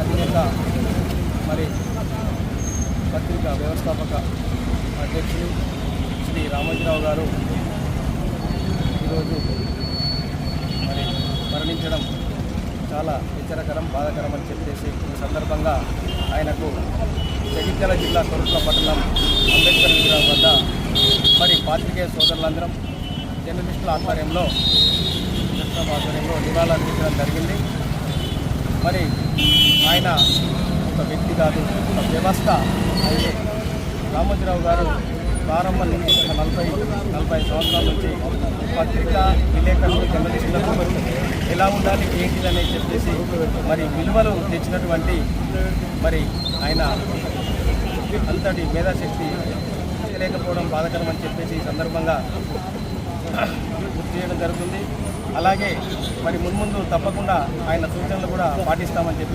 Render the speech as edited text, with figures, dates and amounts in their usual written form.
అధినేత మరి పత్రికా వ్యవస్థాపక అధ్యక్షులు శ్రీ రామోజీరావు గారు ఈరోజు మరి మరణించడం చాలా హెచ్చరకరం, బాధాకరం అని చెప్పేసి ఈ సందర్భంగా ఆయనకు జగిత్యాల జిల్లా కొరుట్ల పట్టణం అంబేద్కర్ విగ్రహం వద్ద మరి పాత్రికేయ సోదరులందరం జర్నలిస్టుల ఆధ్వర్యంలో నివాళులర్పించడం జరిగింది. మరి ఆయన ఒక వ్యక్తి కాదు, ఒక వ్యవస్థ. అయితే రామోజీరావు గారు ప్రారంభం నుంచి ఒక 40 సంవత్సరాల నుంచి పత్రికా విలేకరులు జర్నలిస్టులకు ఎలా ఉండాలి ఏంటిదని చెప్పేసి మరి విలువలు తెచ్చినటువంటి మరి ఆయన అంతటి మేధాశక్తి లేకపోవడం బాధాకరం అని చెప్పేసి ఈ సందర్భంగా గుర్తు చేయడం జరుగుతుంది. అలాగే మరి మున్ముందు తప్పకుండా ఆయన సూచనలు కూడా పాటిస్తామని చెప్పి